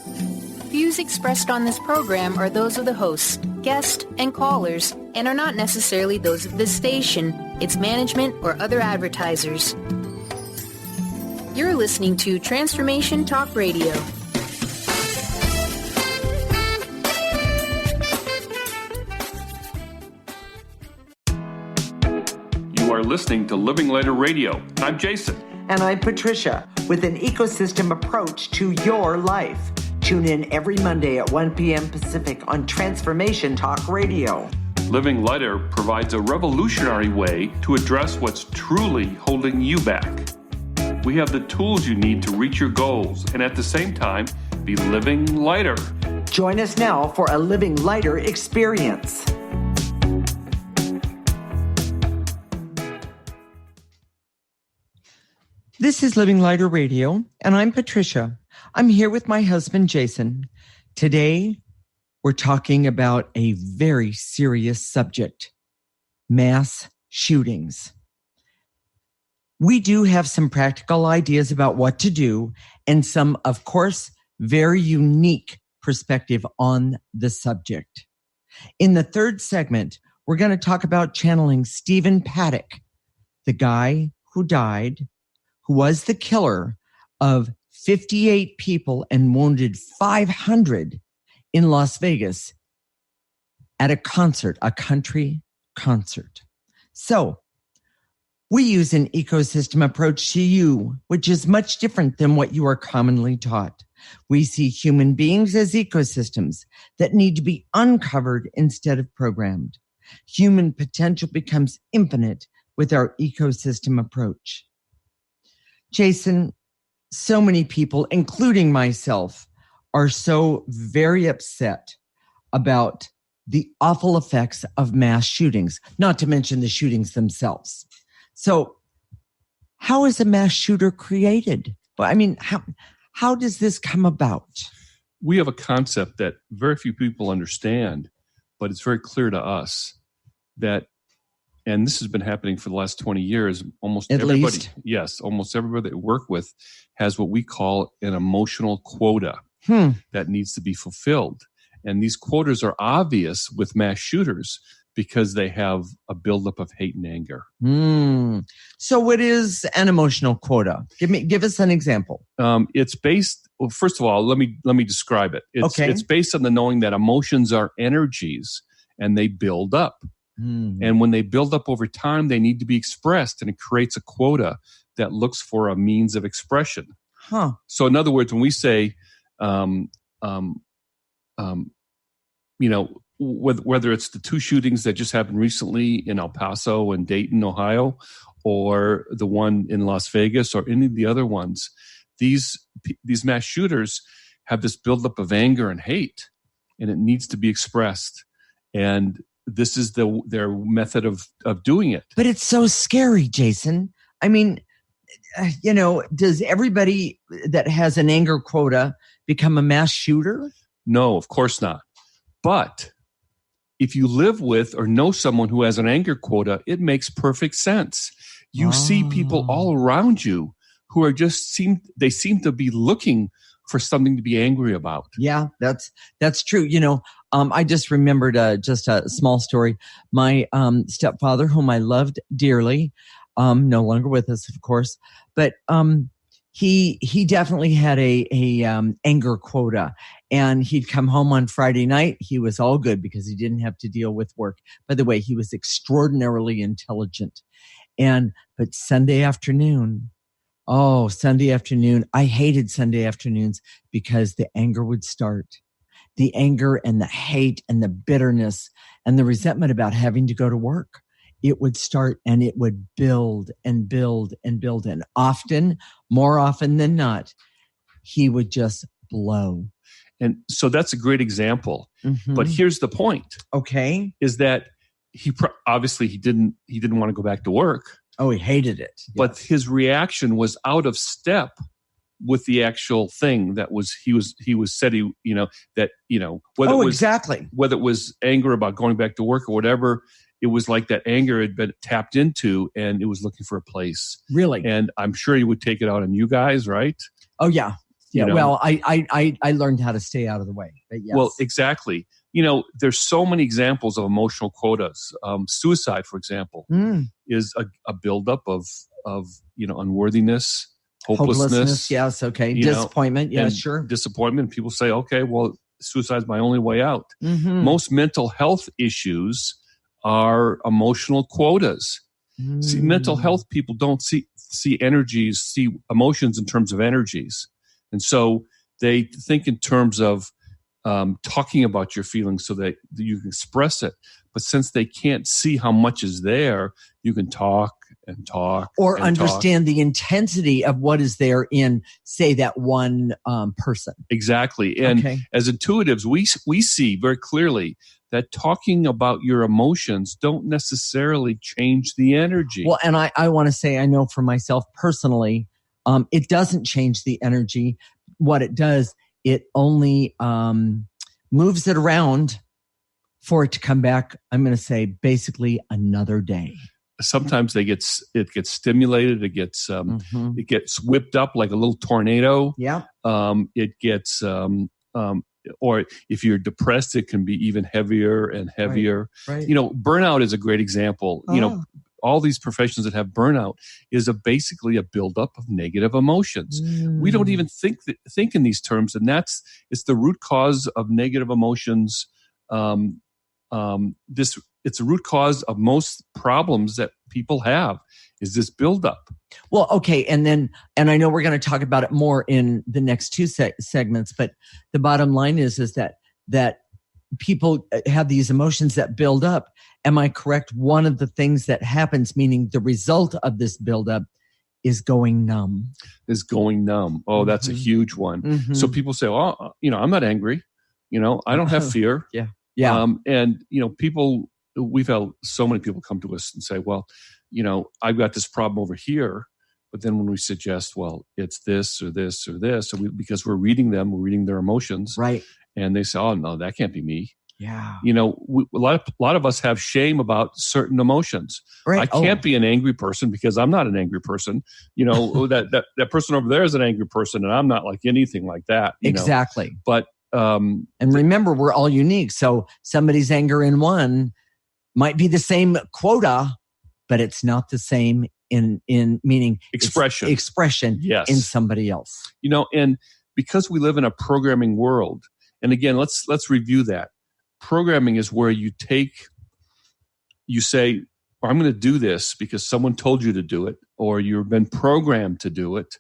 Views expressed on this program are those of the host, guest, and callers, and are not necessarily those of this station, its management, or other advertisers. You're listening to Transformation Talk Radio. You are listening to Living Lighter Radio. I'm Jason. And I'm Patricia, with an ecosystem approach to your life. Tune in every Monday at 1 p.m. Pacific on Transformation Talk Radio. Living Lighter provides a revolutionary way to address what's truly holding you back. We have the tools you need to reach your goals and at the same time be living lighter. Join us now for a Living Lighter experience. This is Living Lighter Radio, and I'm Patricia. I'm here with my husband, Jason. Today, we're talking about a very serious subject, mass shootings. We do have some practical ideas about what to do and some, of course, very unique perspective on the subject. In the third segment, we're going to talk about channeling Stephen Paddock, the guy who died, who was the killer of 58 people and wounded 500 in Las Vegas at a concert, a country concert. So we use an ecosystem approach to you, which is much different than what you are commonly taught. We see human beings as ecosystems that need to be uncovered instead of programmed. Human potential becomes infinite with our ecosystem approach. Jason, so many people, including myself, are so very upset about the awful effects of mass shootings, not to mention the shootings themselves. So how is a mass shooter created? I mean, how does this come about? We have a concept that very few people understand, but it's very clear to us that, and this has been happening for the last 20 years, almost everybody that we work with has what we call an emotional quota that needs to be fulfilled. And these quotas are obvious with mass shooters because they have a buildup of hate and anger. So what is an emotional quota? Give us an example. It's based, well, first of all, let me describe it. It's based on the knowing that emotions are energies and they build up. And when they build up over time, they need to be expressed, and it creates a quota that looks for a means of expression. So in other words, when we say, whether it's the two shootings that just happened recently in El Paso and Dayton, Ohio, or the one in Las Vegas, or any of the other ones, these mass shooters have this buildup of anger and hate, and it needs to be expressed. And this is their method of doing it. But it's so scary, Jason. I mean, does everybody that has an anger quota become a mass shooter? No, of course not. But if you live with or know someone who has an anger quota, it makes perfect sense. You see people all around you who are seem to be looking for something to be angry about. Yeah, that's true. I just remembered just a small story. My stepfather, whom I loved dearly, no longer with us, of course, but he definitely had a anger quota, and he'd come home on Friday night. He was all good because he didn't have to deal with work. By the way, he was extraordinarily intelligent, but Sunday afternoon. I hated Sunday afternoons because the anger would start. The anger and the hate and the bitterness and the resentment about having to go to work. It would start and it would build and build and build. And more often than not, he would just blow. And so that's a great example. But here's the point. Okay. Is that he obviously he didn't want to go back to work. Oh, he hated it. Yes. But his reaction was out of step with the actual thing that was whether it was anger about going back to work or whatever, it was like that anger had been tapped into and it was looking for a place. Really? And I'm sure he would take it out on you guys, right? Oh yeah. Yeah. You know? Well, I learned how to stay out of the way. But yes. Well, exactly. There's so many examples of emotional quotas. Suicide, for example, is a buildup of unworthiness, hopelessness. Yes. Okay. Disappointment. Yeah, sure. Disappointment. People say, okay, well, suicide is my only way out. Mm-hmm. Most mental health issues are emotional quotas. See, mental health people don't see emotions in terms of energies. And so they think in terms of talking about your feelings so that you can express it. But since they can't see how much is there, you can talk and talk. Or and understand talk. the intensity of what is there in, say, that one person. Exactly. And as intuitives, we see very clearly that talking about your emotions don't necessarily change the energy. Well, and I want to say, I know for myself personally, it doesn't change the energy. What it does, it only moves it around for it to come back, I'm going to say, basically another day. Sometimes it gets stimulated. It gets whipped up like a little tornado. Yeah. It gets or if you're depressed, it can be even heavier and heavier. Right. Burnout is a great example. All these professions that have burnout is basically a buildup of negative emotions. We don't even think in these terms, and it's the root cause of negative emotions. It's a root cause of most problems that people have is this buildup. Well, okay. And I know we're going to talk about it more in the next two segments, but the bottom line is that people have these emotions that build up. Am I correct? One of the things that happens, meaning the result of this buildup, is going numb. Oh, that's a huge one. So people say, "Oh, I'm not angry. I don't have fear." Yeah. And we've had so many people come to us and say, "Well, I've got this problem over here." But then when we suggest, well, it's this or this or this, because we're reading their emotions, right? And they say, "Oh no, that can't be me." Yeah. A lot of us have shame about certain emotions. Right. I can't be an angry person because I'm not an angry person. That person over there is an angry person, and I'm not like anything like that. Exactly. But and remember, we're all unique. So somebody's anger in one might be the same quota, but it's not the same in meaning expression yes. in somebody else. And because we live in a programming world, and again, let's review that. Programming is where you say, I'm going to do this because someone told you to do it, or you've been programmed to do it,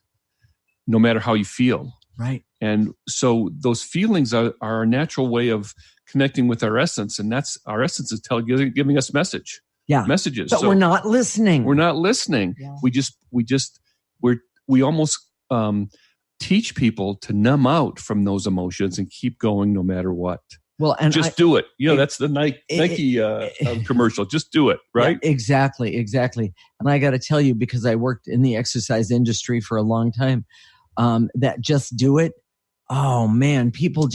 no matter how you feel. Right. And so those feelings are a natural way of connecting with our essence, and that's our essence is giving us messages. But we're not listening. Yeah. We almost teach people to numb out from those emotions and keep going no matter what. Well, and do it. That's the Nike commercial. Just do it, right? Yeah, exactly. And I got to tell you, because I worked in the exercise industry for a long time, that just do it. Oh man, people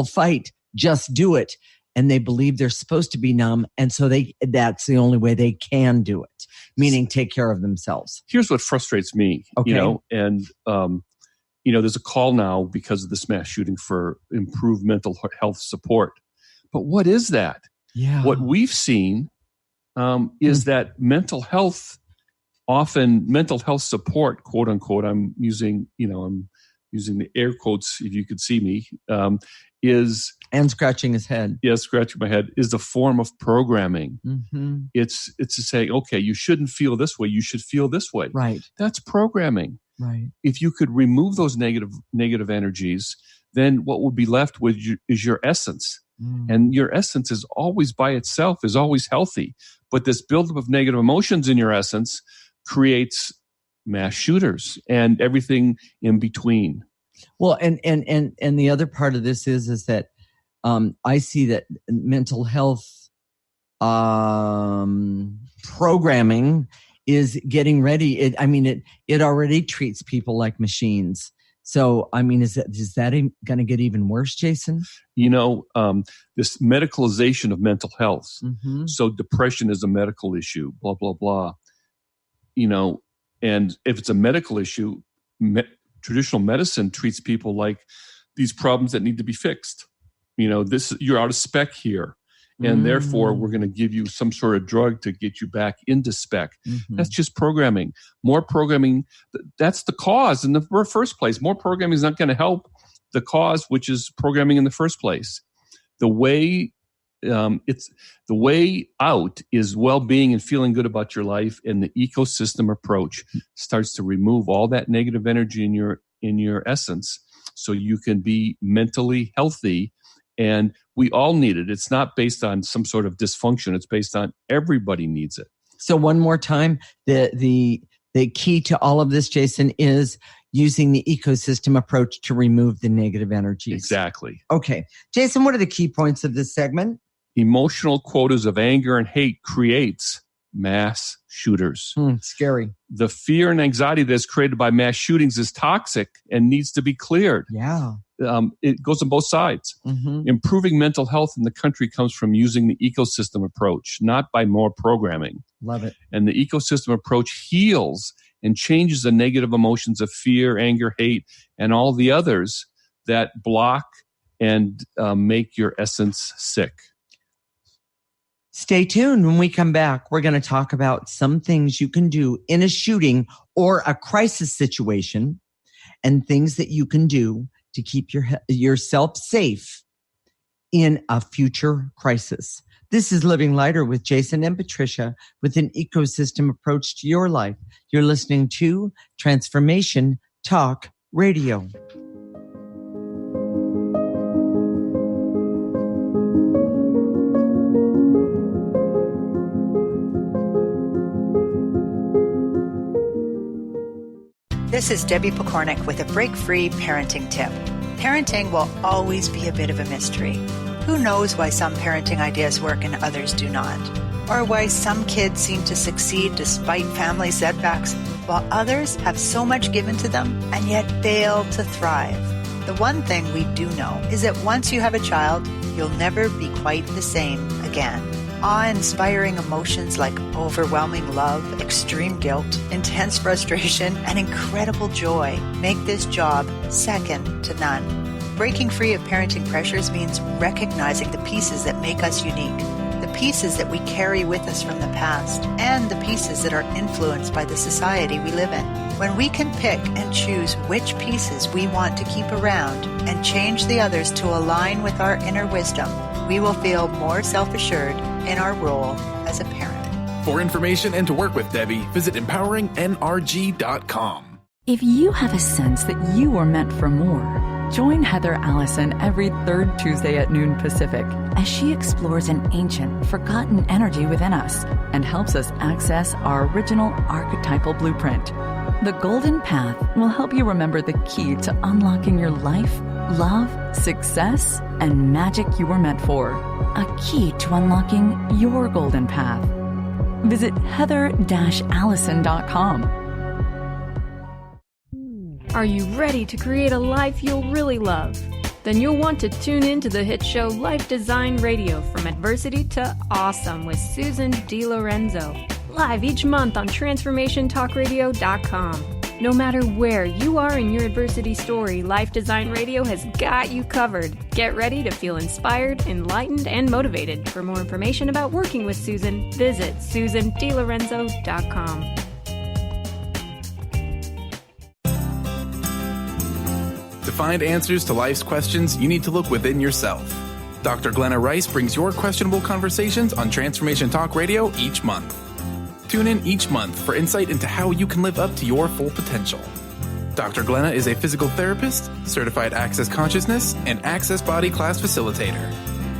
fight. Just do it. And they believe they're supposed to be numb. And so that's the only way they can do it, meaning take care of themselves. Here's what frustrates me, and there's a call now because of this mass shooting for improved mental health support. But what is that? Yeah. What we've seen is that mental health support, quote unquote, I'm using the air quotes if you could see me, is... And scratching his head. Yeah, scratching my head is a form of programming. Mm-hmm. It's to say, okay, you shouldn't feel this way. You should feel this way. Right. That's programming. Right. If you could remove those negative energies, then what would be left with is your essence. And your essence is always by itself, is always healthy. But this buildup of negative emotions in your essence creates mass shooters and everything in between. Well, and the other part of this is that I see that mental health programming is getting ready. It already treats people like machines. So, is that going to get even worse, Jason? This medicalization of mental health. Mm-hmm. So depression is a medical issue, blah, blah, blah. And if it's a medical issue, traditional medicine treats people like these problems that need to be fixed. You're out of spec here. And therefore, we're going to give you some sort of drug to get you back into spec. Mm-hmm. That's just programming. More programming, that's the cause in the first place. More programming is not going to help the cause, which is programming in the first place. The way out is well-being and feeling good about your life, and the ecosystem approach starts to remove all that negative energy in your essence, so you can be mentally healthy. And we all need it. It's not based on some sort of dysfunction. It's based on everybody needs it. So one more time, the key to all of this, Jason, is using the ecosystem approach to remove the negative energies. Exactly. Okay. Jason, what are the key points of this segment? Emotional quotas of anger and hate creates mass shooters. Scary. The fear and anxiety that's created by mass shootings is toxic and needs to be cleared. Yeah. It goes on both sides. Mm-hmm. Improving mental health in the country comes from using the ecosystem approach, not by more programming. Love it. And the ecosystem approach heals and changes the negative emotions of fear, anger, hate, and all the others that block and make your essence sick. Stay tuned. When we come back, we're going to talk about some things you can do in a shooting or a crisis situation, and things that you can do to keep yourself safe in a future crisis. This is Living Lighter with Jason and Patricia, with an ecosystem approach to your life. You're listening to Transformation Talk Radio. This is Debbie Pokornik with a break-free parenting tip. Parenting will always be a bit of a mystery. Who knows why some parenting ideas work and others do not? Or why some kids seem to succeed despite family setbacks, while others have so much given to them and yet fail to thrive. The one thing we do know is that once you have a child, you'll never be quite the same again. Awe-inspiring emotions like overwhelming love, extreme guilt, intense frustration, and incredible joy make this job second to none. Breaking free of parenting pressures means recognizing the pieces that make us unique, the pieces that we carry with us from the past, and the pieces that are influenced by the society we live in. When we can pick and choose which pieces we want to keep around and change the others to align with our inner wisdom, we will feel more self-assured in our role as a parent. For information and to work with Debbie, visit empoweringnrg.com. If you have a sense that you are meant for more, join Heather Allison every third Tuesday at noon Pacific as she explores an ancient, forgotten energy within us and helps us access our original archetypal blueprint. The Golden Path will help you remember the key to unlocking your life, love, success, and magic you were meant for. A key to unlocking your golden path. Visit heather-allison.com. Are you ready to create a life you'll really love? Then you'll want to tune in to the hit show Life Design Radio, From Adversity to Awesome with Susan DiLorenzo. Live each month on TransformationTalkRadio.com. No matter where you are in your adversity story, Life Design Radio has got you covered. Get ready to feel inspired, enlightened, and motivated. For more information about working with Susan, visit SusanDiLorenzo.com. To find answers to life's questions, you need to look within yourself. Dr. Glenna Rice brings your questionable conversations on Transformation Talk Radio each month. Tune in each month for insight into how you can live up to your full potential. Dr. Glenna is a physical therapist, certified Access Consciousness, and Access Body Class Facilitator.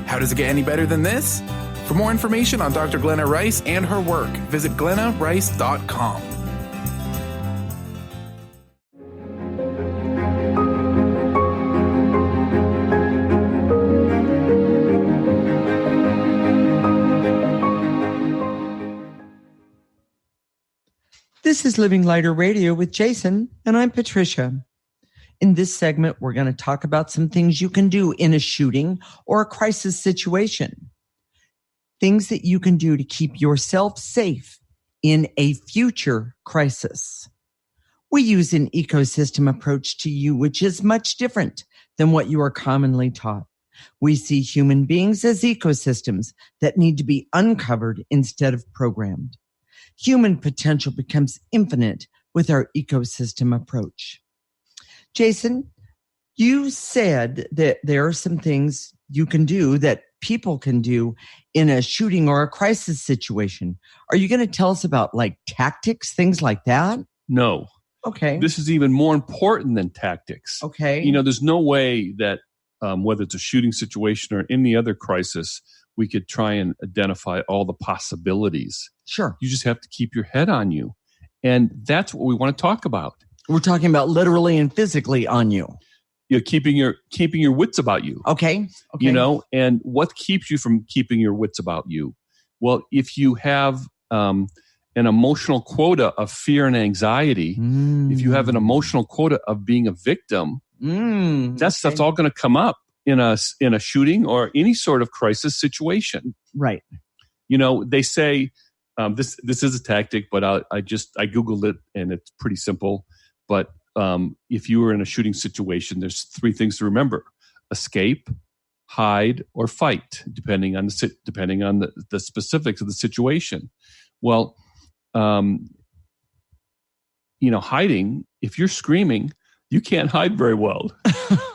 How does it get any better than this? For more information on Dr. Glenna Rice and her work, visit glennarice.com. This is Living Lighter Radio with Jason, and I'm Patricia. In this segment, we're going to talk about some things you can do in a shooting or a crisis situation. Things that you can do to keep yourself safe in a future crisis. We use an ecosystem approach to you, which is much different than what you are commonly taught. We see human beings as ecosystems that need to be uncovered instead of programmed. Human potential becomes infinite with our ecosystem approach. Jason, you said that there are some things you can do that people can do in a shooting or a crisis situation. Are you going to tell us about like tactics, things like that? No. Okay. This is even more important than tactics. Okay. You know, there's no way that whether it's a shooting situation or any other crisis, we could try and identify all the possibilities. Sure. You just have to keep your head on you. And that's what we want to talk about. We're talking about literally and physically on you. You're keeping your wits about you. Okay. You know, and what keeps you from keeping your wits about you? Well, if you have an emotional quota of fear and anxiety, if you have an emotional quota of being a victim, that stuff's all going to come up in a shooting or any sort of crisis situation. Right. You know, they say this is a tactic, but I Googled it and it's pretty simple. But if you were in a shooting situation, there's 3 things to remember: escape, hide, or fight, depending on the specifics of the situation. Well, you know, hiding, if you're screaming, you can't hide very well.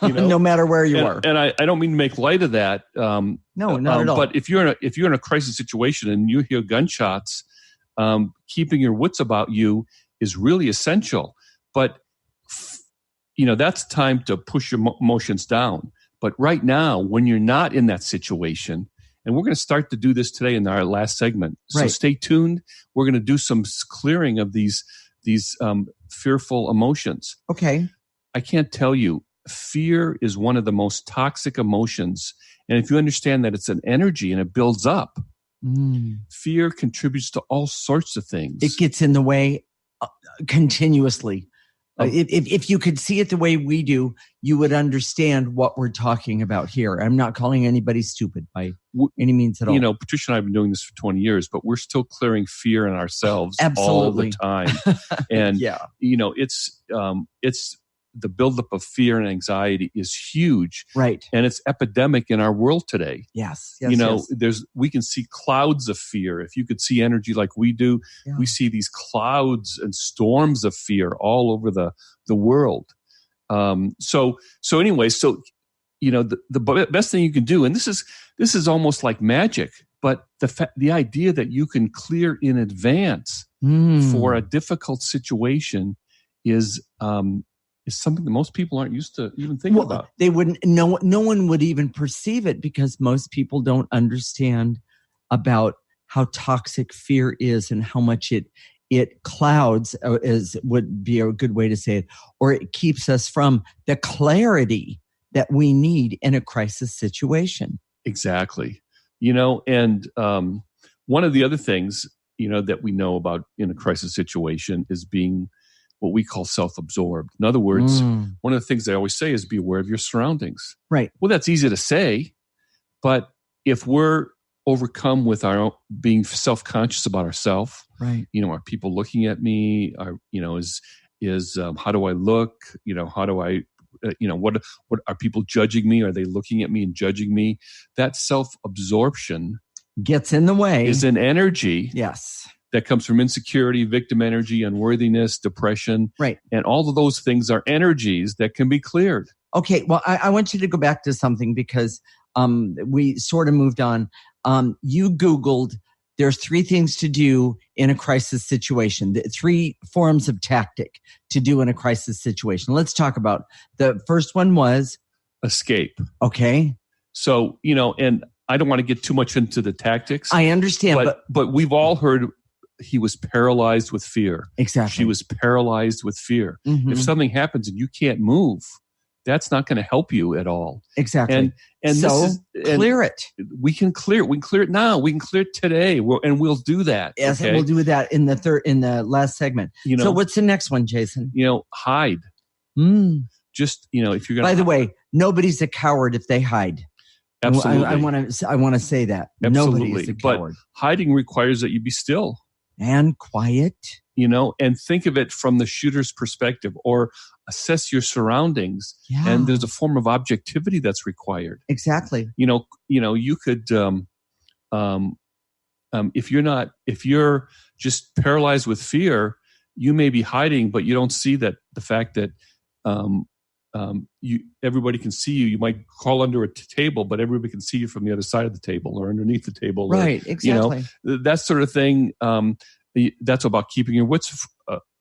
You know? No matter where you are. And I don't mean to make light of that. No, not at all. But if you're in a crisis situation and you hear gunshots, keeping your wits about you is really essential. But you know, that's time to push your emotions down. But right now, when you're not in that situation, and we're going to start to do this today in our last segment. So stay tuned. We're going to do some clearing of these fearful emotions. Okay. I can't tell you, fear is one of the most toxic emotions. And if you understand that it's an energy and it builds up, fear contributes to all sorts of things. It gets in the way continuously. If you could see it the way we do, you would understand what we're talking about here. I'm not calling anybody stupid by any means at all. You know, Patricia and I have been doing this for 20 years, but we're still clearing fear in ourselves all the time. And, you know, it's the buildup of fear and anxiety is huge. Right. And it's epidemic in our world today. Yes. You know, we can see clouds of fear. If you could see energy like we do, we see these clouds and storms of fear all over the world. So anyway, you know, the best thing you can do, and this is almost like magic, but the idea that you can clear in advance for a difficult situation is something that most people aren't used to even thinking about. They wouldn't. No one would even perceive it because most people don't understand about how toxic fear is and how much it clouds, would be a good way to say it, or it keeps us from the clarity that we need in a crisis situation. Exactly. You know, and one of the other things, you know, that we know about in a crisis situation is being what we call self-absorbed. In other words, one of the things they always say is be aware of your surroundings. Right. Well, that's easy to say, but if we're overcome with our own, being self-conscious about ourselves, right? You know, are people looking at me? You know, is how do I look? You know, how do I? You know, what are people judging me? Are they looking at me and judging me? That self-absorption gets in the way. Is an energy. Yes. That comes from insecurity, victim energy, unworthiness, depression. Right. And all of those things are energies that can be cleared. Okay. Well, I want you to go back to something because we sort of moved on. You Googled, there's 3 things to do in a crisis situation, 3 forms of tactic to do in a crisis situation. Let's talk about the first one was escape. Okay. So, you know, and I don't want to get too much into the tactics. I understand. But we've all heard he was paralyzed with fear. Exactly. She was paralyzed with fear. Mm-hmm. If something happens and you can't move, that's not going to help you at all. Exactly. And so clear it. We can clear it. We can clear it now. We can clear it today. And we'll do that. Yes, okay? We'll do that in the last segment. You know, so what's the next one, Jason? You know, hide. Just, you know, if you're going to. By the way, nobody's a coward if they hide. Absolutely. I want to say that. Absolutely. Nobody is a coward. But hiding requires that you be still. And quiet. And think of it from the shooter's perspective, or assess your surroundings. Yeah. And there's a form of objectivity that's required. Exactly. You could, if you're just paralyzed with fear, you may be hiding, but you don't see that the fact that everybody can see you. You might crawl under a table, but everybody can see you from the other side of the table or underneath the table. Right, exactly. That sort of thing. That's about keeping your wits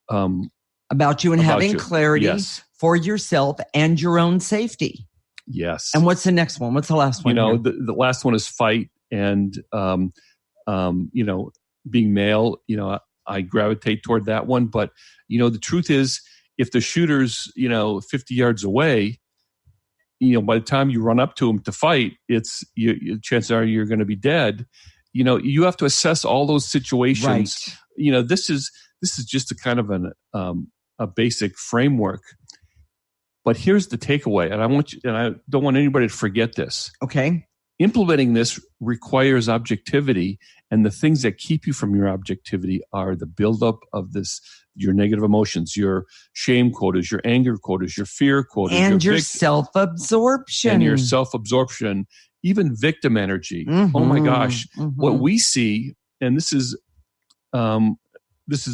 about you and having clarity for yourself and your own safety. Yes. And what's the next one? What's the last one? The last one is fight, and being male. I gravitate toward that one, but the truth is, if the shooter's 50 yards away, by the time you run up to him to fight, chances are you're going to be dead. You have to assess all those situations. Right. This is just a kind of a basic framework. But here's the takeaway, and I don't want anybody to forget this. Okay. Implementing this requires objectivity, and the things that keep you from your objectivity are the buildup of your negative emotions, your shame quotas, your anger quotas, your fear quotas, and your self-absorption. And your self-absorption, even victim energy. Mm-hmm. Oh my gosh. Mm-hmm. What we see, and this is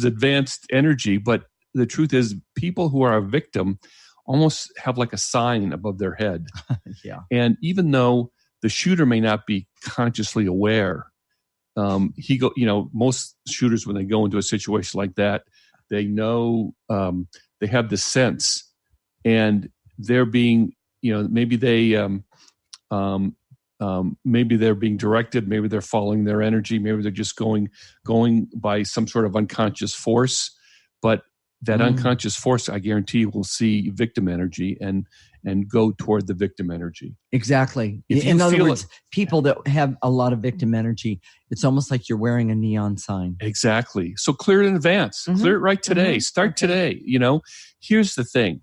advanced energy, but the truth is people who are a victim almost have like a sign above their head. Yeah. And even though the shooter may not be consciously aware, most shooters, when they go into a situation like that, they know, they have the sense, and they're being, maybe they're being directed, maybe they're following their energy, maybe they're just going by some sort of unconscious force. But that unconscious force, I guarantee, will see victim energy and go toward the victim energy. Exactly. In other words, people that have a lot of victim energy, it's almost like you're wearing a neon sign. Exactly. So clear it in advance. Mm-hmm. Clear it right today. Mm-hmm. Start today. Here's the thing.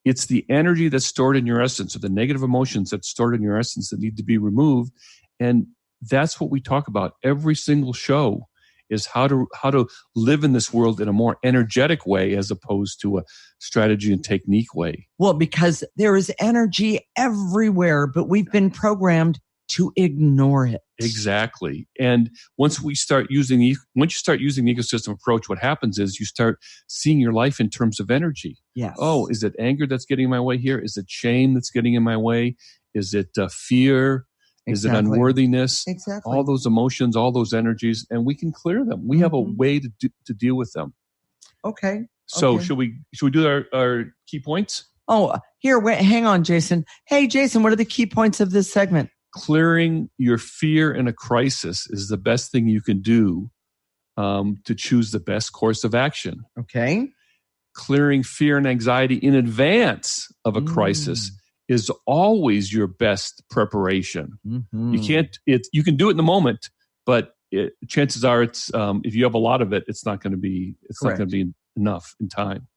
It's the energy that's stored in your essence, or the negative emotions that's stored in your essence, that need to be removed. And that's what we talk about every single show, is how to live in this world in a more energetic way as opposed to a strategy and technique way. Well, because there is energy everywhere, but we've been programmed to ignore it. Exactly. And once you start using the ecosystem approach, what happens is you start seeing your life in terms of energy. Yes. Oh, is it anger that's getting in my way here? Is it shame that's getting in my way? Is it fear? Is it unworthiness? Exactly. All those emotions, all those energies, and we can clear them. We have a way to deal with them. Okay. So should we do our key points? Oh, here, wait, hang on, Jason. Hey, Jason, what are the key points of this segment? Clearing your fear in a crisis is the best thing you can do to choose the best course of action. Okay. Clearing fear and anxiety in advance of a crisis is always your best preparation. Mm-hmm. You can do it in the moment, but chances are if you have a lot of it, it's not going to be enough in time.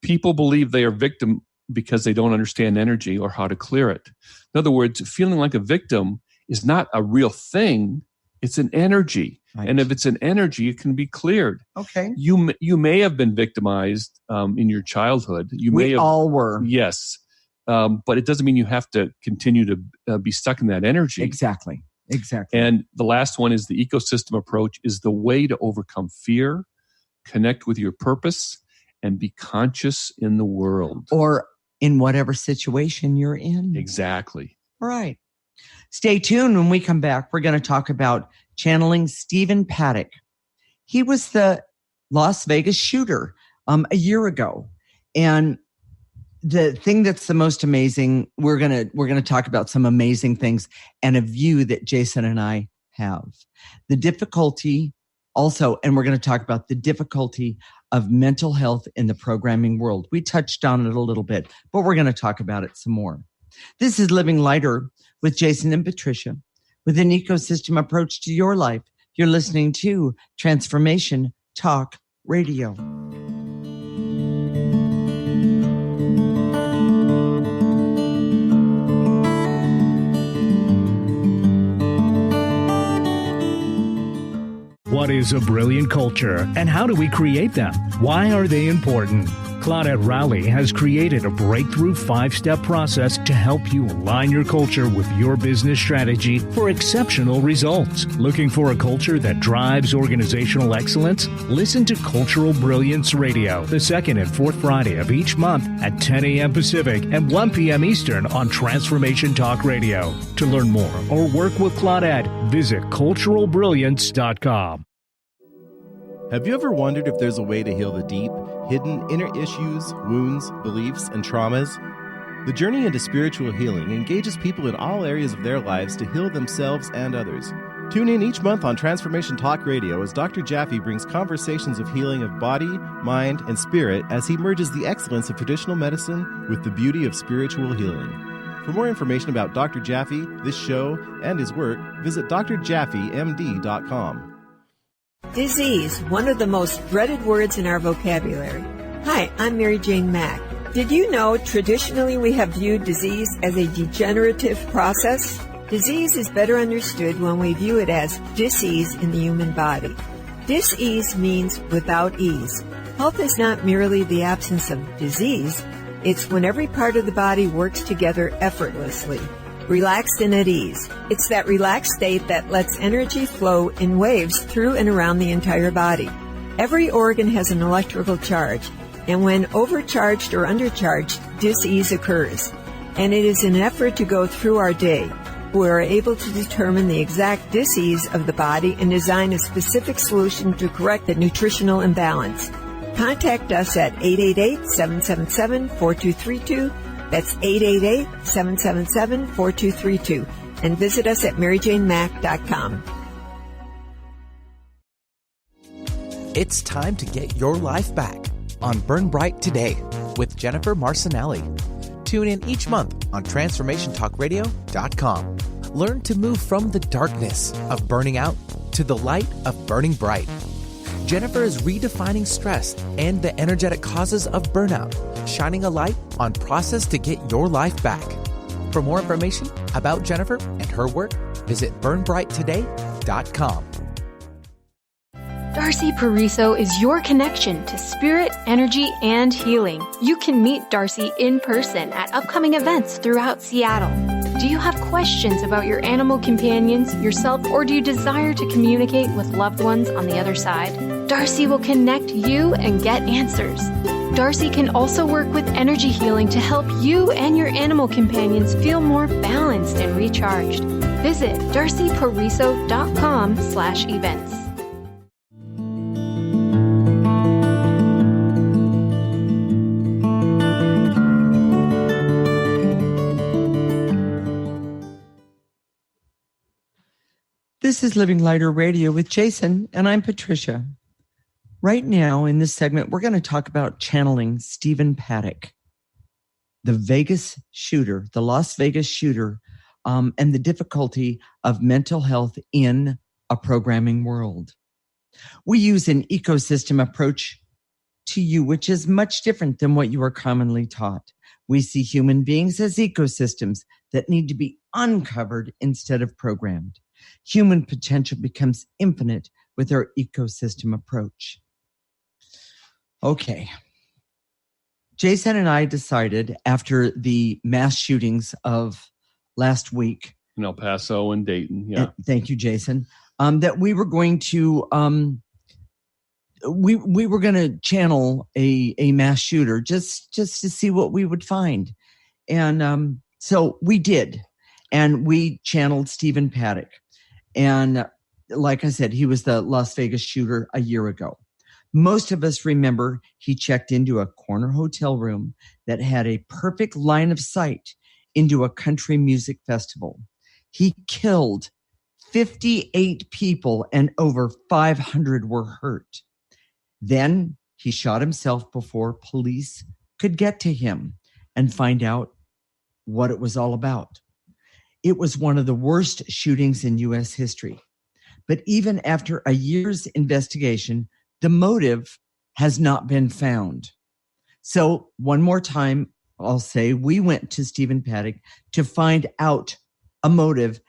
People believe they are victim because they don't understand energy or how to clear it. In other words, feeling like a victim is not a real thing. It's an energy. Right. And if it's an energy, it can be cleared. Okay. You may have been victimized in your childhood. We all were. Yes. But it doesn't mean you have to continue to be stuck in that energy. Exactly. And the last one is the ecosystem approach is the way to overcome fear, connect with your purpose, and be conscious in the world. Or in whatever situation you're in. Exactly. All right. Stay tuned. When we come back, we're going to talk about channeling Stephen Paddock. He was the Las Vegas shooter a year ago. And the thing that's the most amazing, we're gonna talk about some amazing things and a view that Jason and I have. The difficulty also, and we're going to talk about the difficulty of mental health in the programming world. We touched on it a little bit, but we're going to talk about it some more. This is Living Lighter with Jason and Patricia, with an ecosystem approach to your life. You're listening to Transformation Talk Radio. Want What is a brilliant culture, and how do we create them? Why are they important? Claudette Rowley has created a breakthrough 5-step process to help you align your culture with your business strategy for exceptional results. Looking for a culture that drives organizational excellence? Listen to Cultural Brilliance Radio, the second and fourth Friday of each month at 10 a.m. Pacific and 1 p.m. Eastern on Transformation Talk Radio. To learn more or work with Claudette, visit culturalbrilliance.com. Have you ever wondered if there's a way to heal the deep, hidden inner issues, wounds, beliefs, and traumas? The journey into spiritual healing engages people in all areas of their lives to heal themselves and others. Tune in each month on Transformation Talk Radio as Dr. Jaffe brings conversations of healing of body, mind, and spirit as he merges the excellence of traditional medicine with the beauty of spiritual healing. For more information about Dr. Jaffe, this show, and his work, visit drjaffemd.com. Disease, one of the most dreaded words in our vocabulary. Hi, I'm Mary Jane Mack. Did you know traditionally we have viewed disease as a degenerative process? Disease is better understood when we view it as dis-ease in the human body. Dis-ease means without ease. Health is not merely the absence of disease, it's when every part of the body works together effortlessly, relaxed and at ease. It's that relaxed state that lets energy flow in waves through and around the entire body. Every organ has an electrical charge, and when overcharged or undercharged, dis-ease occurs. And it is an effort to go through our day. We are able to determine the exact dis-ease of the body and design a specific solution to correct the nutritional imbalance. Contact us at 888-777-4232. That's 888-777-4232. And visit us at maryjanemack.com. It's time to get your life back on Burn Bright Today with Jennifer Marcinelli. Tune in each month on TransformationTalkRadio.com. Learn to move from the darkness of burning out to the light of burning bright. Jennifer is redefining stress and the energetic causes of burnout, shining a light on process to get your life back. For more information about Jennifer and her work, visit burnbrighttoday.com. Darcy Pariso is your connection to spirit, energy, and healing. You can meet Darcy in person at upcoming events throughout Seattle. Do you have questions about your animal companions, yourself, or do you desire to communicate with loved ones on the other side? Darcy will connect you and get answers. Darcy can also work with energy healing to help you and your animal companions feel more balanced and recharged. Visit darcypariso.com/events. This is Living Lighter Radio with Jason, and I'm Patricia. Right now in this segment, we're going to talk about channeling Stephen Paddock, the Vegas shooter, the Las Vegas shooter, and the difficulty of mental health in a programming world. We use an ecosystem approach to you, which is much different than what you are commonly taught. We see human beings as ecosystems that need to be uncovered instead of programmed. Human potential becomes infinite with our ecosystem approach. Okay. Jason and I decided after the mass shootings of last week in El Paso and Dayton, yeah. Thank you, Jason. That we were going to we were going to channel a mass shooter just to see what we would find, and so we did, and we channeled Stephen Paddock. And like I said, he was the Las Vegas shooter a year ago. Most of us remember he checked into a corner hotel room that had a perfect line of sight into a country music festival. He killed 58 people and over 500 were hurt. Then he shot himself before police could get to him and find out what it was all about. It was one of the worst shootings in U.S. history. But even after a year's investigation, the motive has not been found. So one more time, I'll say we went to Stephen Paddock to find out a motive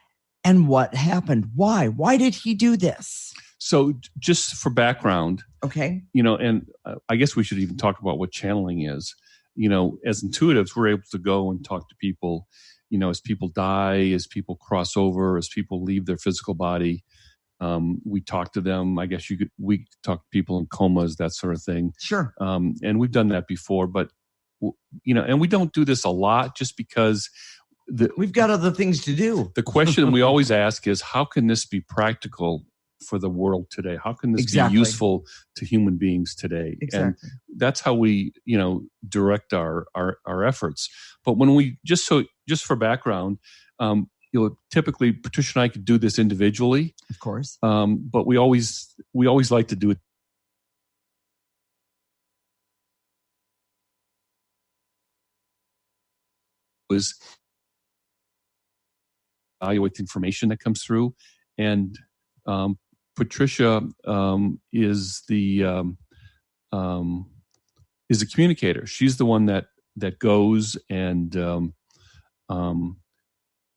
and what happened. Why? Why did he do this? So just for background, okay, and I guess we should even talk about what channeling is. As intuitives, we're able to go and talk to people, as people die, as people cross over, as people leave their physical body. We talk to them. I guess we talk to people in comas, that sort of thing. Sure. And we've done that before, but, and we don't do this a lot just because we've got other things to do. The question we always ask is, how can this be practical for the world today? How can this be useful to human beings today? Exactly. And that's how we, direct our efforts. But when we just for background, typically Patricia and I could do this individually, of course. But we always like to do it. Was evaluate the information that comes through, and Patricia is a communicator. She's the one that goes and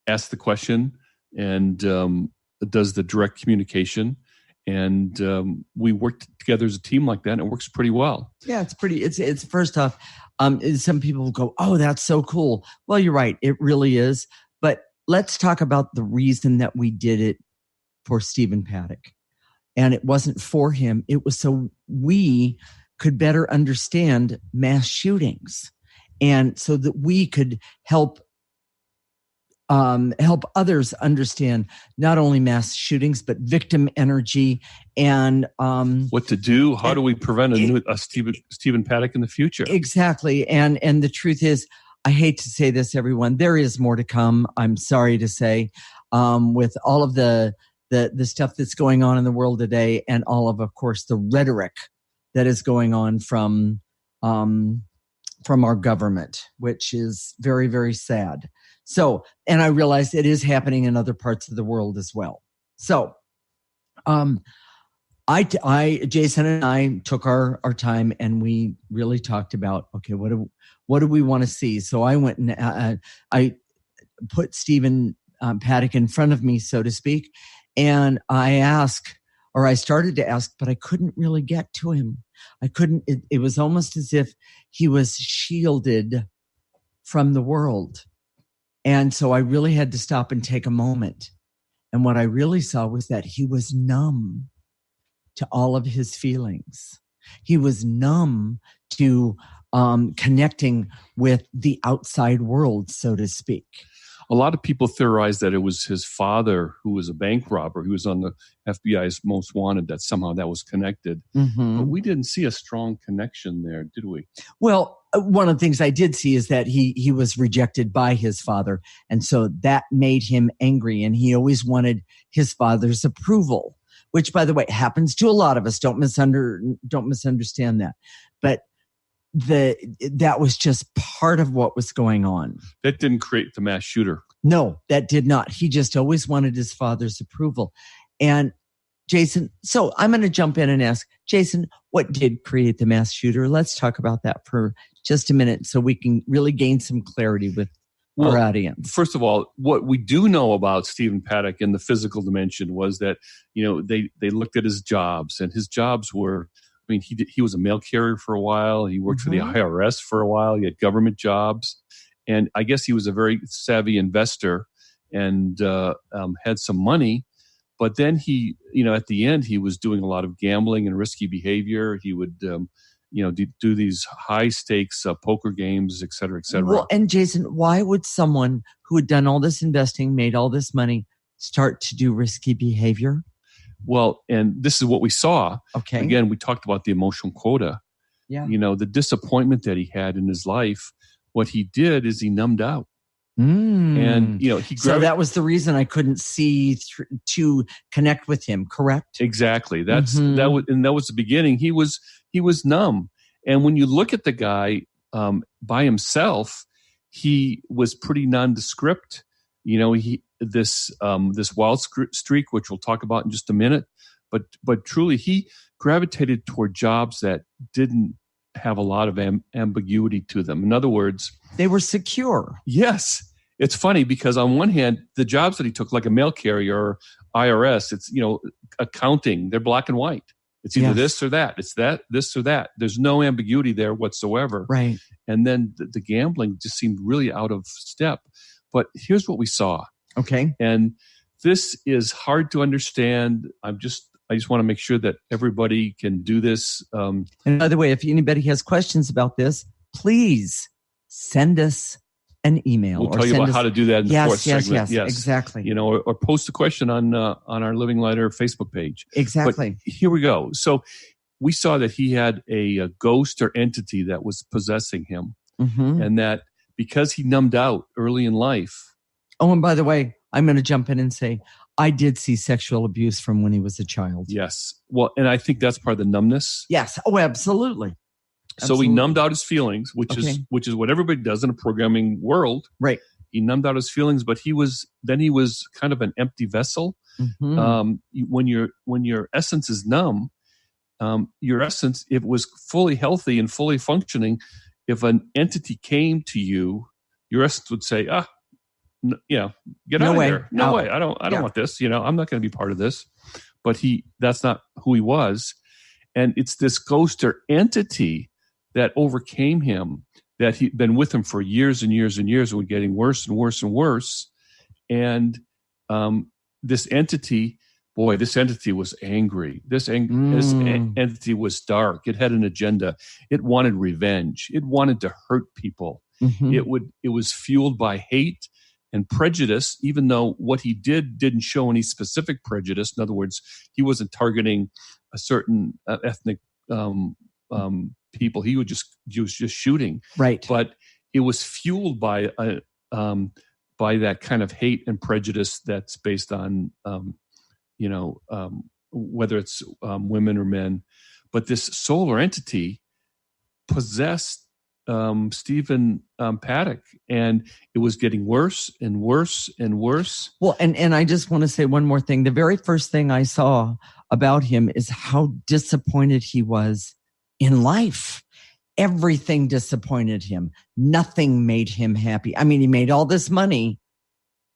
asks the question and does the direct communication. And we work together as a team like that, and it works pretty well. Yeah, it's first off, some people go, "Oh, that's so cool." Well, you're right, it really is. But let's talk about the reason that we did it for Stephen Paddock. And it wasn't for him. It was so we could better understand mass shootings, and so that we could help others understand not only mass shootings, but victim energy and what to do. How do we prevent a Stephen Paddock in the future? Exactly. And the truth is, I hate to say this, everyone, there is more to come. I'm sorry to say, with all of the stuff that's going on in the world today, and all of course, the rhetoric that is going on from our government, which is very, very sad. So, and I realize it is happening in other parts of the world as well. So, Jason and I took our time, and we really talked about, okay, what do we want to see? So I went and I put Stephen Paddock in front of me, so to speak, and I started to ask, but I couldn't really get to him. I couldn't. It was almost as if he was shielded from the world. And so I really had to stop and take a moment. And what I really saw was that he was numb to all of his feelings. He was numb to connecting with the outside world, so to speak. A lot of people theorize that it was his father, who was a bank robber, who was on the FBI's most wanted, that somehow that was connected. Mm-hmm. But we didn't see a strong connection there, did we? Well, one of the things I did see is that he was rejected by his father. And so that made him angry. And he always wanted his father's approval, which, by the way, happens to a lot of us. Don't misunderstand that. But that was just part of what was going on. That didn't create the mass shooter. No, that did not. He just always wanted his father's approval. And Jason, so I'm going to jump in and ask, Jason, what did create the mass shooter? Let's talk about that for just a minute so we can really gain some clarity with our audience. First of all, what we do know about Stephen Paddock in the physical dimension was that, they looked at his jobs, and his jobs were, he was a mail carrier for a while. He worked for the IRS for a while. He had government jobs. And I guess he was a very savvy investor and had some money. But then he, at the end, he was doing a lot of gambling and risky behavior. He would, do these high stakes poker games, et cetera, et cetera. Well, and Jason, why would someone who had done all this investing, made all this money, start to do risky behavior? Well, and this is what we saw. Okay. Again, we talked about the emotional quota. Yeah. The disappointment that he had in his life. What he did is he numbed out. And, so that was the reason I couldn't see to connect with him, correct? Exactly. That was the beginning. He was numb. And when you look at the guy by himself, he was pretty nondescript. This wild streak, which we'll talk about in just a minute, but truly he gravitated toward jobs that didn't have a lot of ambiguity to them. In other words, they were secure. Yes. It's funny because on one hand, the jobs that he took, like a mail carrier or IRS, it's, accounting. They're black and white. It's either this or that. It's this or that. There's no ambiguity there whatsoever. Right. And then the gambling just seemed really out of step. But here's what we saw. Okay. And this is hard to understand. I just want to make sure that everybody can do this. And by the way, if anybody has questions about this, please send us an email. We'll tell you about how to do that in the fourth segment. Yes, exactly. Or post a question on our Living Lighter Facebook page. Exactly. But here we go. So we saw that he had a ghost or entity that was possessing him, and that because he numbed out early in life. Oh, and by the way, I'm going to jump in and say, I did see sexual abuse from when he was a child. Yes. Well, and I think that's part of the numbness. Yes. Oh, absolutely. So he numbed out his feelings, which is what everybody does in a programming world. Right. He numbed out his feelings, but he was kind of an empty vessel. When your essence is numb, your essence, if it was fully healthy and fully functioning, if an entity came to you, your essence would say, get out of here. No way. I don't want this. I'm not going to be part of this. But that's not who he was. And it's this ghost or entity that overcame him, that he'd been with him for years and years and years, and was getting worse and worse and worse. And this entity was angry. This entity was dark. It had an agenda. It wanted revenge. It wanted to hurt people. It was fueled by hate and prejudice, even though what he didn't show any specific prejudice. In other words, he wasn't targeting a certain ethnic people. He was just shooting. Right. But it was fueled by that kind of hate and prejudice that's based on whether it's women or men. But this solar entity possessed Stephen Paddock, and it was getting worse and worse and worse. Well, and I just want to say one more thing. The very first thing I saw about him is how disappointed he was in life. Everything disappointed him. Nothing made him happy. I mean, he made all this money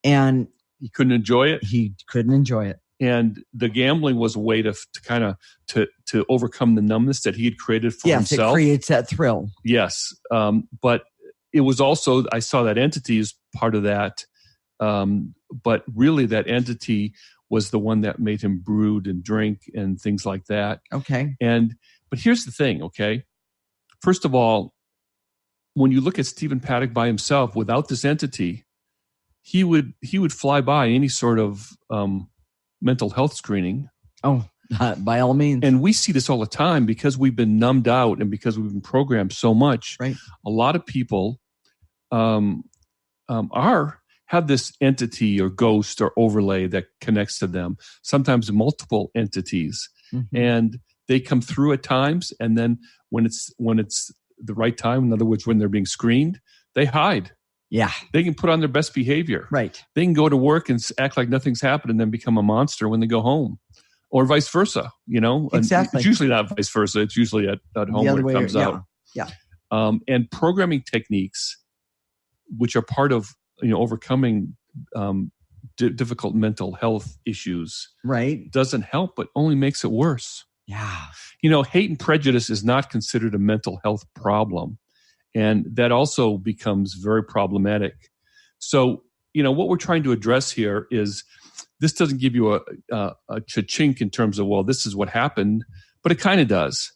and he couldn't enjoy it. He couldn't enjoy it. And the gambling was a way to kind of to overcome the numbness that he had created for himself. Yes, it creates that thrill. Yes. But it was also, I saw that entity as part of that. But really that entity was the one that made him brood and drink and things like that. Okay. But here's the thing, okay? First of all, when you look at Stephen Paddock by himself without this entity, he would fly by any sort of mental health screening. Oh, by all means. And we see this all the time because we've been numbed out and because we've been programmed so much. Right. A lot of people have this entity or ghost or overlay that connects to them, sometimes multiple entities. And they come through at times, and then when it's the right time, in other words, when they're being screened, they hide. Yeah. They can put on their best behavior. Right. They can go to work and act like nothing's happened and then become a monster when they go home. Or vice versa, Exactly. And it's usually not vice versa. It's usually at home where it comes out. Yeah. And programming techniques, which are part of overcoming difficult mental health issues, right, doesn't help, but only makes it worse. Yeah. Hate and prejudice is not considered a mental health problem. And that also becomes very problematic. So, what we're trying to address here is this doesn't give you a cha-chink in terms of, well, this is what happened, but it kind of does.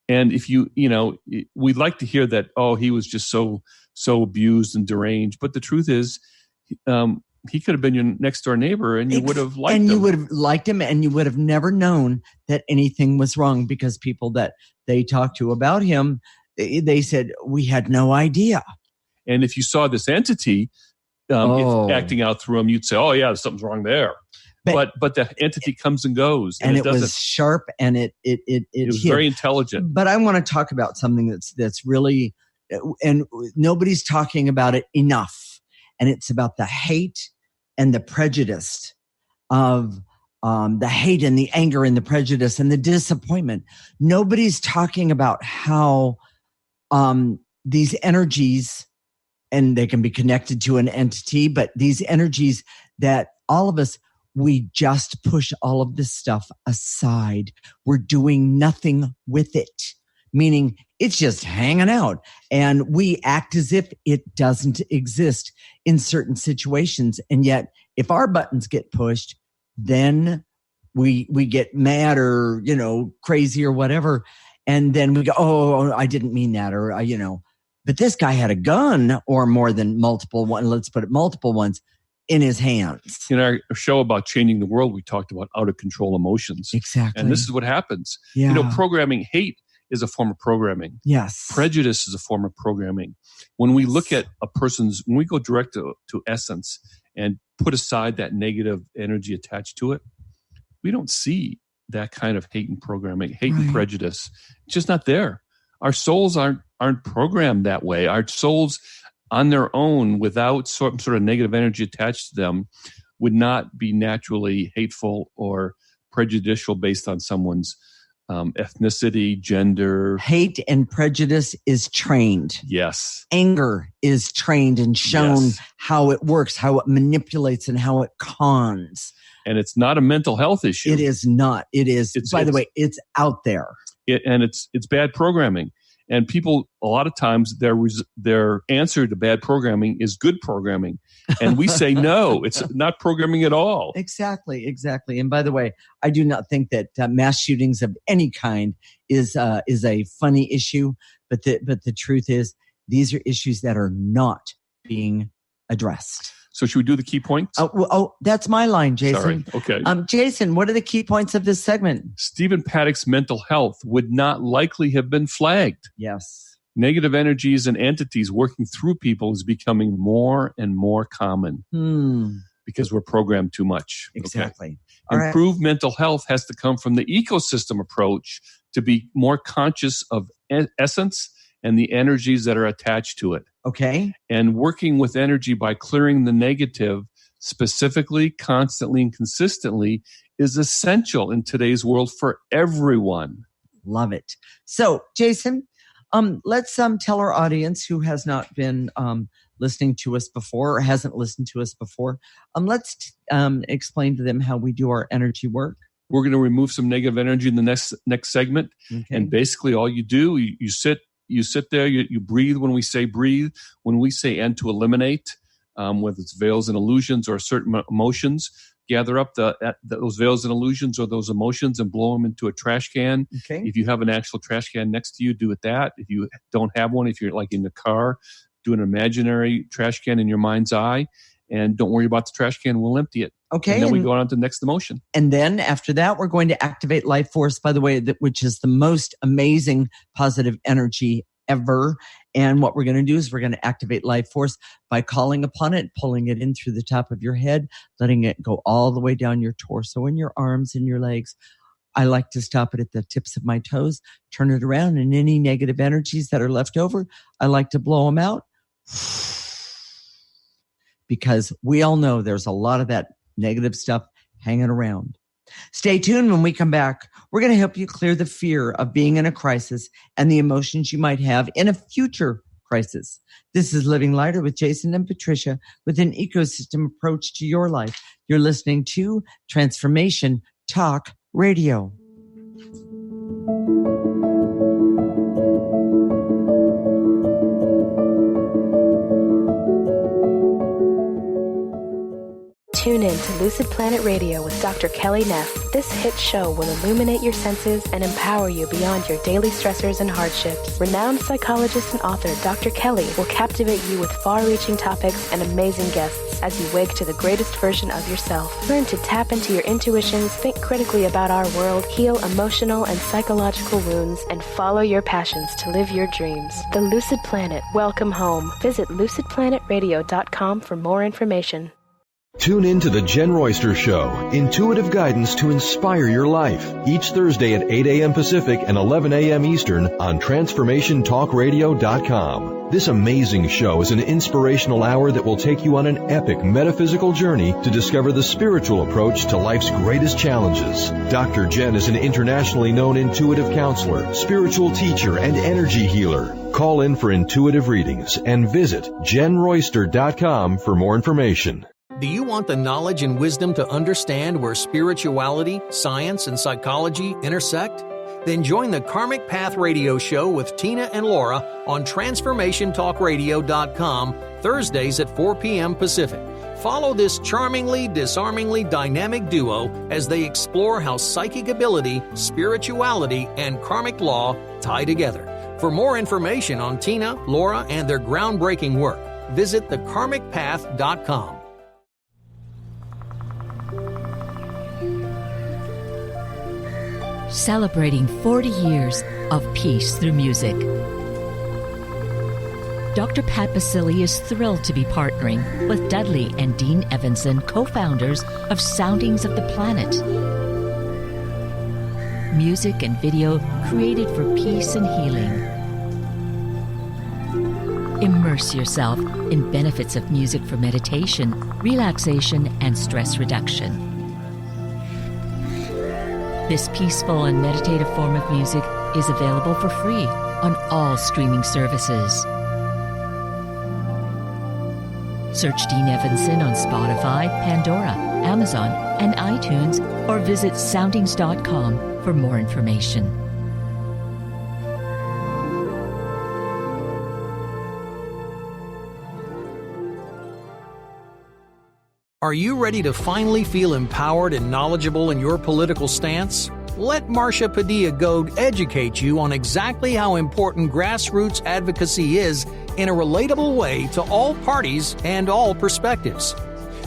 And if we'd like to hear that, oh, he was just so abused and deranged. But the truth is, he could have been your next door neighbor and you would have liked him. And you would have liked him and you would have never known that anything was wrong because people that they talked to about him, they said, we had no idea. And if you saw this entity acting out through him, you'd say, oh, yeah, something's wrong there. But the entity comes and goes. And it was sharp and it was very intelligent. But I want to talk about something that's really, and nobody's talking about it enough. And it's about the hate and the prejudice of the hate and the anger and the prejudice and the disappointment. Nobody's talking about how these energies, and they can be connected to an entity, but these energies that all of us, we just push all of this stuff aside. We're doing nothing with it, meaning it's just hanging out, and we act as if it doesn't exist in certain situations. And yet if our buttons get pushed, then we get mad or, crazy or whatever. And then we go, oh, I didn't mean that. Or, but this guy had a gun, or more than multiple ones. Let's put it multiple ones in his hands. In our show about changing the world, we talked about out of control emotions. Exactly. And this is what happens. Yeah. Programming hate is a form of programming. Yes. Prejudice is a form of programming. When we look at when we go direct to essence and put aside that negative energy attached to it, we don't see that kind of hate and programming, hate and prejudice. It's just not there. Our souls aren't programmed that way. Our souls on their own, without some sort of negative energy attached to them, would not be naturally hateful or prejudicial based on someone's ethnicity, gender. Hate and prejudice is trained. Yes. Anger is trained and shown how it works, how it manipulates, and how it cons. And it's not a mental health issue. It is not. It is. By the way, it's out there. It's bad programming. And people, a lot of times, their answer to bad programming is good programming. And we say, no, it's not programming at all. Exactly. And by the way, I do not think that mass shootings of any kind is a funny issue. But the truth is, these are issues that are not being addressed. So should we do the key points? That's my line, Jason. Sorry. Okay. Jason, what are the key points of this segment? Stephen Paddock's mental health would not likely have been flagged. Yes. Negative energies and entities working through people is becoming more and more common because we're programmed too much. Exactly. Okay. Improved mental health has to come from the ecosystem approach to be more conscious of essence and the energies that are attached to it. Okay. And working with energy by clearing the negative specifically, constantly, and consistently is essential in today's world for everyone. Love it. So, Jason, let's tell our audience who has not been listening to us before or hasn't listened to us before, let's explain to them how we do our energy work. We're going to remove some negative energy in the next segment. Okay. And basically all you do, you sit there, you breathe when we say breathe. When we say end, to eliminate, whether it's veils and illusions or certain emotions, gather up those veils and illusions or those emotions and blow them into a trash can. Okay. If you have an actual trash can next to you, do it that. If you don't have one, if you're like in the car, do an imaginary trash can in your mind's eye. And don't worry about the trash can. We'll empty it. Okay. And then we go on to the next emotion. And then after that, we're going to activate life force, by the way, which is the most amazing positive energy ever. And what we're going to do is we're going to activate life force by calling upon it, pulling it in through the top of your head, letting it go all the way down your torso and your arms and your legs. I like to stop it at the tips of my toes, turn it around, and any negative energies that are left over, I like to blow them out. Because we all know there's a lot of that negative stuff hanging around. Stay tuned. When we come back, we're going to help you clear the fear of being in a crisis and the emotions you might have in a future crisis. This is Living Lighter with Jason and Patricia with an ecosystem approach to your life. You're listening to Transformation Talk Radio. Tune in to Lucid Planet Radio with Dr. Kelly Neff. This hit show will illuminate your senses and empower you beyond your daily stressors and hardships. Renowned psychologist and author Dr. Kelly will captivate you with far-reaching topics and amazing guests as you wake to the greatest version of yourself. Learn to tap into your intuitions, think critically about our world, heal emotional and psychological wounds, and follow your passions to live your dreams. The Lucid Planet. Welcome home. Visit lucidplanetradio.com for more information. Tune in to The Jen Royster Show, intuitive guidance to inspire your life, each Thursday at 8 a.m. Pacific and 11 a.m. Eastern on TransformationTalkRadio.com. This amazing show is an inspirational hour that will take you on an epic metaphysical journey to discover the spiritual approach to life's greatest challenges. Dr. Jen is an internationally known intuitive counselor, spiritual teacher, and energy healer. Call in for intuitive readings and visit JenRoyster.com for more information. Do you want the knowledge and wisdom to understand where spirituality, science, and psychology intersect? Then join the Karmic Path Radio Show with Tina and Laura on TransformationTalkRadio.com Thursdays at 4 p.m. Pacific. Follow this charmingly, disarmingly dynamic duo as they explore how psychic ability, spirituality, and karmic law tie together. For more information on Tina, Laura, and their groundbreaking work, visit thekarmicpath.com. Celebrating 40 years of peace through music. Dr. Pat Basili is thrilled to be partnering with Dudley and Dean Evanson, co-founders of Soundings of the Planet. Music and video created for peace and healing. Immerse yourself in benefits of music for meditation, relaxation, and stress reduction. This peaceful and meditative form of music is available for free on all streaming services. Search Dean Evanson on Spotify, Pandora, Amazon, and iTunes, or visit soundings.com for more information. Are you ready to finally feel empowered and knowledgeable in your political stance? Let Marcia Padilla-Goad educate you on exactly how important grassroots advocacy is in a relatable way to all parties and all perspectives.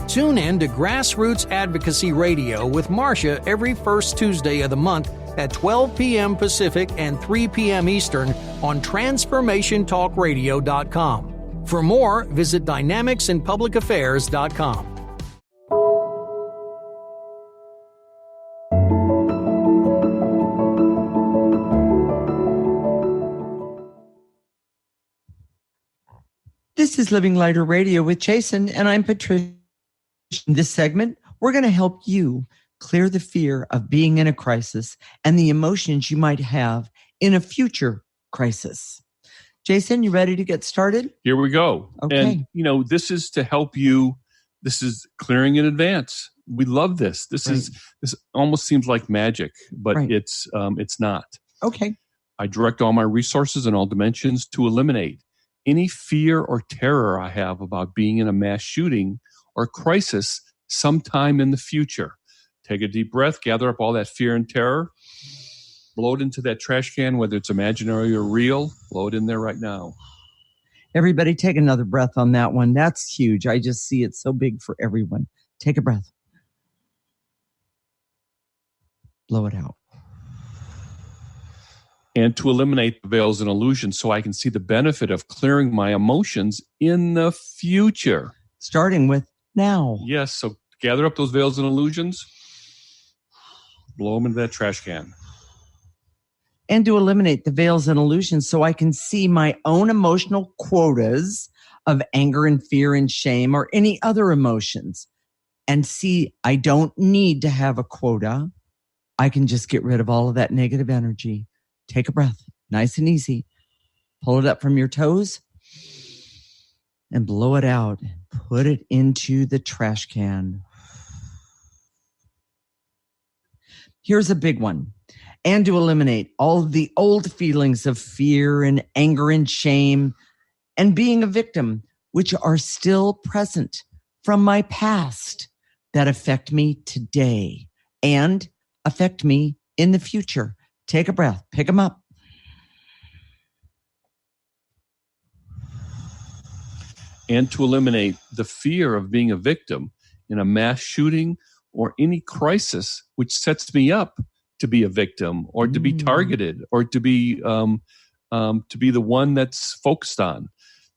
Tune in to Grassroots Advocacy Radio with Marcia every first Tuesday of the month at 12 p.m. Pacific and 3 p.m. Eastern on TransformationTalkRadio.com. For more, visit DynamicsInPublicAffairs.com. This is Living Lighter Radio with Jason, and I'm Patricia. In this segment, we're going to help you clear the fear of being in a crisis and the emotions you might have in a future crisis. Jason, you ready to get started? Here we go. Okay. And, this is to help you. This is clearing in advance. We love this. This almost seems like magic, but it's not. Okay. I direct all my resources in all dimensions to eliminate any fear or terror I have about being in a mass shooting or crisis sometime in the future. Take a deep breath, gather up all that fear and terror, blow it into that trash can, whether it's imaginary or real, blow it in there right now. Everybody take another breath on that one. That's huge. I just see it so big for everyone. Take a breath. Blow it out. And to eliminate the veils and illusions so I can see the benefit of clearing my emotions in the future. Starting with now. Yes, so gather up those veils and illusions, blow them into that trash can. And to eliminate the veils and illusions so I can see my own emotional quotas of anger and fear and shame or any other emotions. And see, I don't need to have a quota. I can just get rid of all of that negative energy. Take a breath, nice and easy. Pull it up from your toes and blow it out. Put it into the trash can. Here's a big one. And to eliminate all of the old feelings of fear and anger and shame and being a victim, which are still present from my past that affect me today and affect me in the future. Take a breath. Pick them up. And to eliminate the fear of being a victim in a mass shooting or any crisis which sets me up to be a victim or to be targeted or to be the one that's focused on.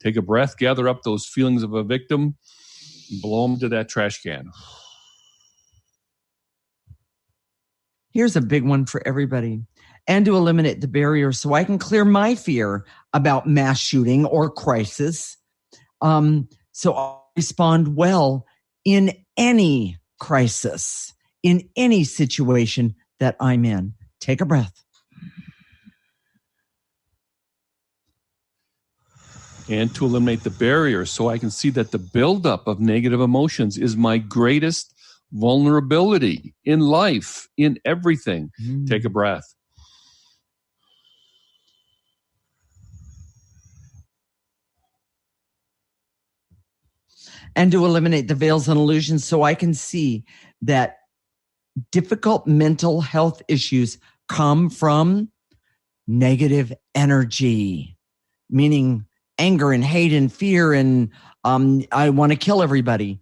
Take a breath. Gather up those feelings of a victim. Blow them to that trash can. Here's a big one for everybody. And to eliminate the barrier so I can clear my fear about mass shooting or crisis. So I'll respond well in any crisis, in any situation that I'm in. Take a breath. and to eliminate the barrier so I can see that the buildup of negative emotions is my greatest vulnerability in life, in everything. Take a breath. And to eliminate the veils and illusions so I can see that difficult mental health issues come from negative energy, meaning anger and hate and fear and I want to kill everybody.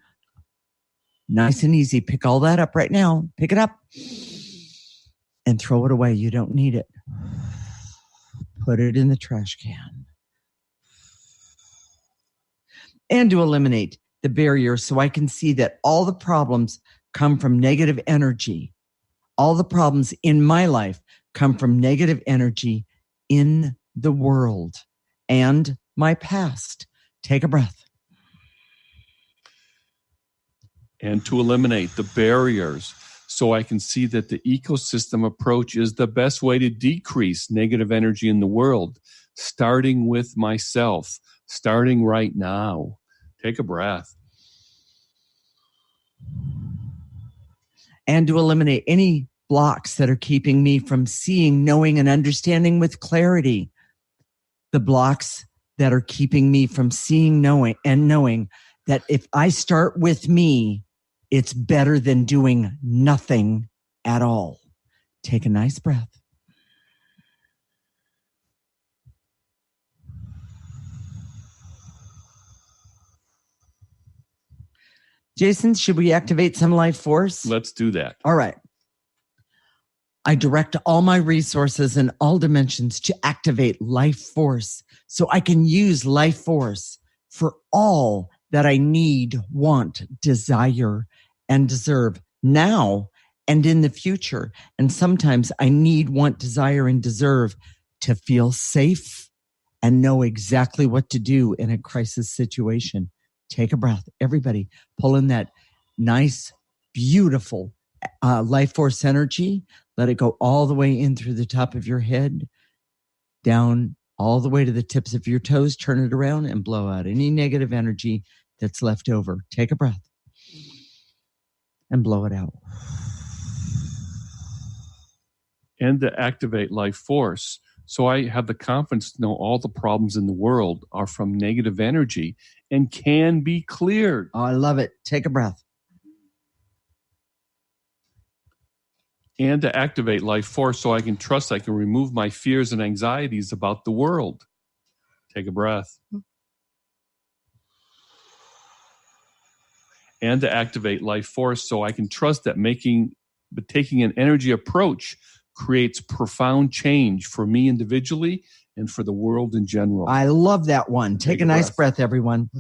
Nice and easy. Pick all that up right now. Pick it up and throw it away. You don't need it. Put it in the trash can. And to eliminate the barrier so I can see that all the problems come from negative energy. All the problems in my life come from negative energy in the world and my past. Take a breath. And to eliminate the barriers so I can see that the ecosystem approach is the best way to decrease negative energy in the world, starting with myself, starting right now. Take a breath. And to eliminate any blocks that are keeping me from seeing, knowing, and understanding with clarity. The blocks that are keeping me from seeing, knowing that if I start with me, it's better than doing nothing at all. Take a nice breath. Jason, should we activate some life force? Let's do that. All right. I direct all my resources in all dimensions to activate life force so I can use life force for all that I need, want, desire, and deserve now and in the future. And sometimes I need, want, desire, and deserve to feel safe and know exactly what to do in a crisis situation. Take a breath. Everybody, pull in that nice, beautiful life force energy. Let it go all the way in through the top of your head, down all the way to the tips of your toes. Turn it around and blow out any negative energy that's left over. Take a breath and blow it out. And to activate life force. So I have the confidence to know all the problems in the world are from negative energy and can be cleared. Oh, I love it. Take a breath. And to activate life force so I can trust I can remove my fears and anxieties about the world. Take a breath. And to activate life force so I can trust that taking an energy approach creates profound change for me individually and for the world in general. I love that one. Take a nice breath, everyone.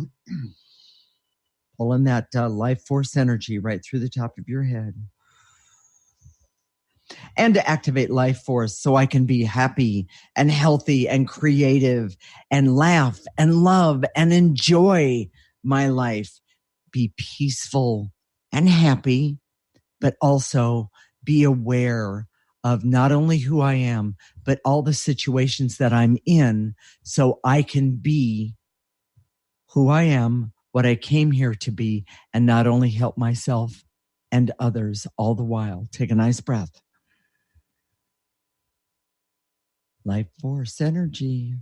Pull in that life force energy right through the top of your head. And to activate life force so I can be happy and healthy and creative and laugh and love and enjoy my life. Be peaceful and happy, but also be aware of not only who I am, but all the situations that I'm in so I can be who I am, what I came here to be, and not only help myself and others all the while. Take a nice breath. Life force energy.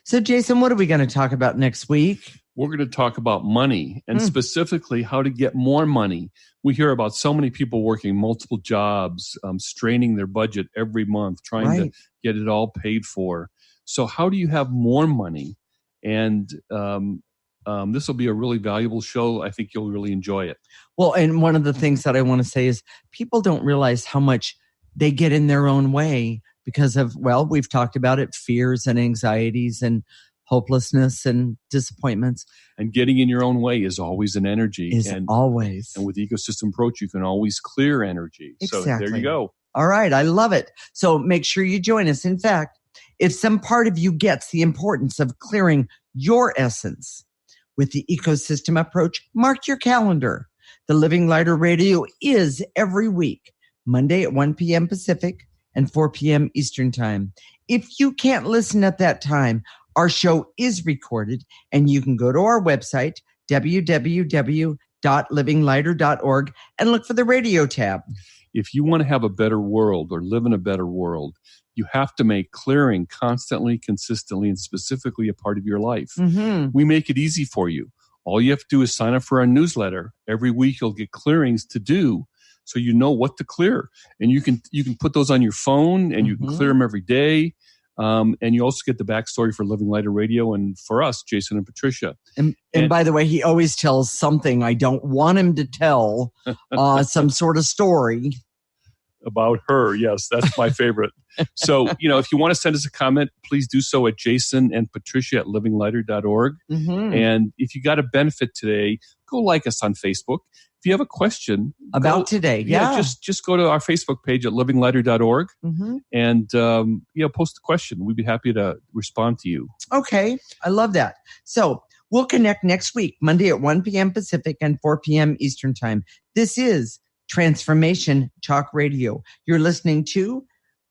So, Jason, what are we going to talk about next week? We're going to talk about money and specifically how to get more money. We hear about so many people working multiple jobs, straining their budget every month, trying to get it all paid for. So how do you have more money? And this will be a really valuable show. I think you'll really enjoy it. Well, and one of the things that I want to say is people don't realize how much they get in their own way because of, well, we've talked about it, fears and anxieties and hopelessness and disappointments. And getting in your own way is always an energy. Always. And with the ecosystem approach, you can always clear energy. Exactly. So there you go. All right. I love it. So make sure you join us. In fact, if some part of you gets the importance of clearing your essence with the ecosystem approach, mark your calendar. The Living Lighter Radio is every week, Monday at 1 p.m. Pacific and 4 p.m. Eastern Time. If you can't listen at that time, our show is recorded, and you can go to our website, www.livinglighter.org, and look for the radio tab. If you want to have a better world or live in a better world, you have to make clearing constantly, consistently, and specifically a part of your life. Mm-hmm. We make it easy for you. All you have to do is sign up for our newsletter. Every week you'll get clearings to do so you know what to clear. And you can put those on your phone, and you can clear them every day. And you also get the backstory for Living Lighter Radio and for us, Jason and Patricia. And by the way, he always tells something I don't want him to tell, some sort of story. About her. Yes, that's my favorite. So, if you want to send us a comment, please do so at jason.patricia@livinglighter.org. Mm-hmm. And if you got a benefit today, go like us on Facebook. If you have a question about today, just go to our Facebook page at livinglighter.org and post a question. We'd be happy to respond to you. Okay, I love that. So we'll connect next week, Monday at 1 p.m. Pacific and 4 p.m. Eastern Time. This is Transformation Talk Radio. You're listening to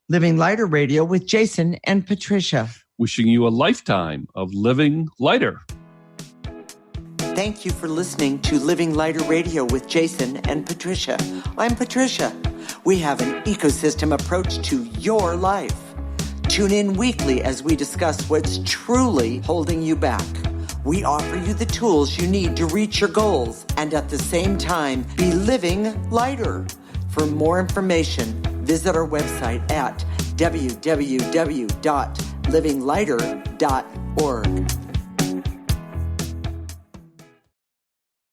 Living Lighter Radio with Jason and Patricia. Wishing you a lifetime of living lighter. Thank you for listening to Living Lighter Radio with Jason and Patricia. I'm Patricia. We have an ecosystem approach to your life. Tune in weekly as we discuss what's truly holding you back. We offer you the tools you need to reach your goals and at the same time be living lighter. For more information, visit our website at www.livinglighter.org.